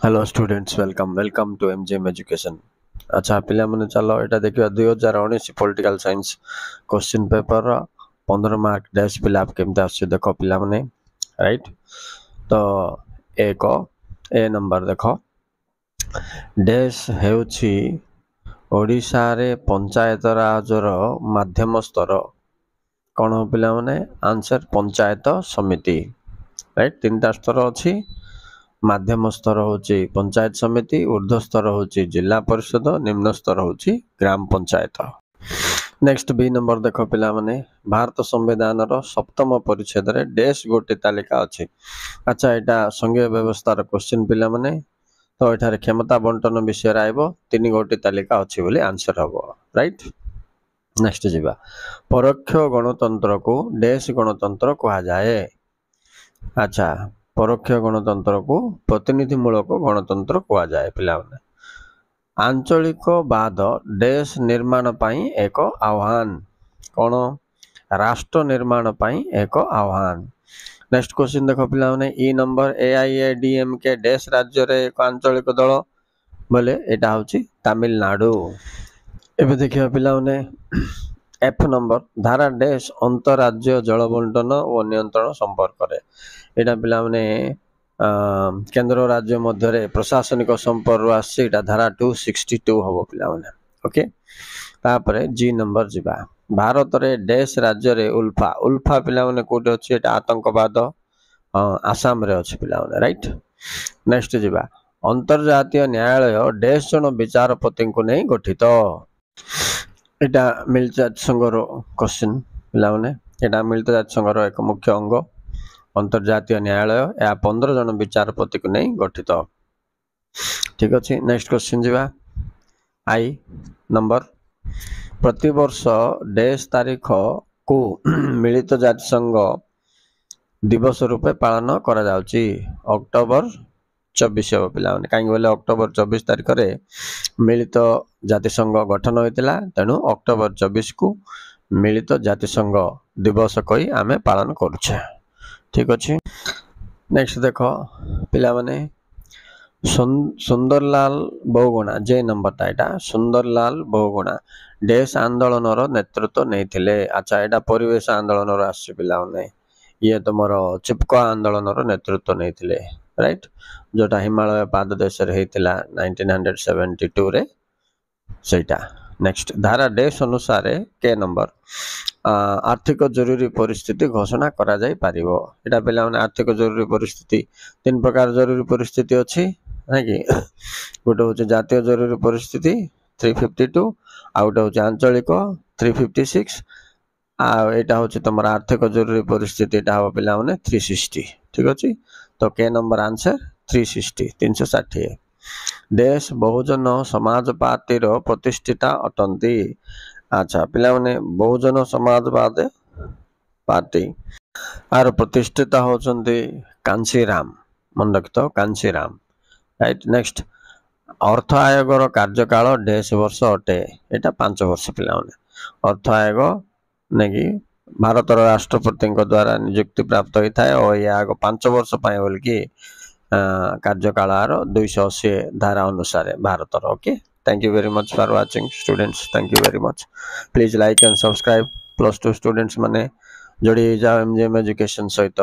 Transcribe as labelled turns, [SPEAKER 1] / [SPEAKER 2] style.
[SPEAKER 1] Hello students welcome to MGM education. अच्छा पिला माने चलो एटा देखियो 2019 political science question paper 15 mark dash fill up केमते आछ देखो पिला माने राइट। तो एक ए नंबर देखो डैश हेउछि ओडिशा रे पंचायत राजर माध्यम स्तर कोन हो पिला माने आंसर पंचायत समिति राइट। तीनटा स्तर अछि मध्यम स्तर होची पंचायत समिति, ऊर्ध्व स्तर होची जिला परिषद, निम्न स्तर होची ग्राम पंचायत। नेक्स्ट बी नंबर देखो पिला माने भारत संविधान रो सप्तम परिच्छेद रे डैश गोटी तालिका अछि। अच्छा एटा संघीय व्यवस्था रो क्वेश्चन पिला माने तो एठारे क्षमता बंटन विषय आइबो तीन गोटी तालिका अछि बोली आंसर हबो राइट। नेक्स्ट जीवा परोक्ष गणतंत्र को डैश गणतंत्र कहा जाए। अच्छा परोक्ष गणतंत्र को प्रतिनिधिमूलक गणतंत्र कहा जाए पिला माने। आंचलिक बाद देश निर्माण पाई एक आह्वान कौन राष्ट्र निर्माण पाई एक आह्वान। नेक्स्ट क्वेश्चन देखो पिला माने ई नंबर एआईएडीएमके देश राज्य रे एक आंचलिक दल बोले एटा होची तमिलनाडु। एबे देखियो पिला माने एफ नंबर धारा डैश अंतरराज्य जल बंटन और नियंत्रण संपर्क रे एटा पिला माने केंद्र राज्य मध्य प्रशासनिक संपर्क आसीटा धारा 262 हबो पिला माने ओके। तापरे जी नंबर जीवा भारत रे डैश राज्य रे उल्फा उल्फा पिला माने कोटे अछि एटा आतंकवाद आसाम रे अछि पिला माने राइट। नेक्स्ट जीवा अंतर्जातीय न्यायालय डैश जन विचारपति को नै गठित एटा मिलित जातिसंघ रो क्वेश्चन पिला माने एटा मिलित जातिसंघ रो एक मुख्य अंग अंतर्जातीय न्यायालय या 15 जन विचारपति को नहीं गठित ठीक अच्छे। नेक्स्ट क्वेश्चन जीवा आई नंबर प्रति वर्ष डैश तारीख को मिलित जातिसंघ दिवस रूपे पालन करा जाउची अक्टोबर 24 पिला माने कहीं बोले अक्टोबर 24 तारीख रे मिलित जातिसंघ गठन होइतिला तेनु अक्टोबर 24 को मिलित जातिसंघ दिवस कही आमे पालन करूछे ठीक अच्छे। नेक्स्ट देखो पिला माने सुंदरलाल बहुगुणा जे नंबर टाइटा सुंदरलाल बहुगुणा डैश आंदोलन रो नेतृत्व नहीं। अच्छा एटा परिवेश आंदोलन रो आसी पिला माने ये तुमर चिपको आंदोलन रो नेतृत्व नहीं राइट जोटा हिमालय पाददेश रे हेतिला 1972 रे सेटा। नेक्स्ट धारा डैश अनुसार के नंबर आर्थिक जरूरी परिस्थिति घोषणा करा जाई पारिबो एटा पिला माने आर्थिक जरूरी परिस्थिति तीन प्रकार जरूरी परिस्थिति अछि है कि गोटे होचे जातीय जरूरी परिस्थिति 352 आ गोटे होचे आंचलिक 356 आ एटा होचे तमर आर्थिक जरूरी परिस्थिति एटा हो पिला माने 360 ठीक अछि। तो के नंबर आंसर 360 360। देश बहुजन समाज पार्टी रो प्रतिष्ठिता अटंती। अच्छा पिला माने बहुजन समाजवाद पार्टी आर प्रतिष्ठिता होचंती कांशीराम मन रखतो कांशीराम राइट। नेक्स्ट अर्थ आयोग रो कार्यकाल डैश वर्ष अटे एटा 5 वर्ष पिला माने अर्थ आयोग नेकी भारत राष्ट्रपति द्वारा नियुक्ति प्राप्त होता है और यह 5 वर्ष पाए बोल कि कार्यकाल 280 धारा अनुसार Bharat okay. Thank you very much for watching students thank you very much please like and subscribe +2 students माने जोड़ी जाओ एमजीएम एजुकेशन सहित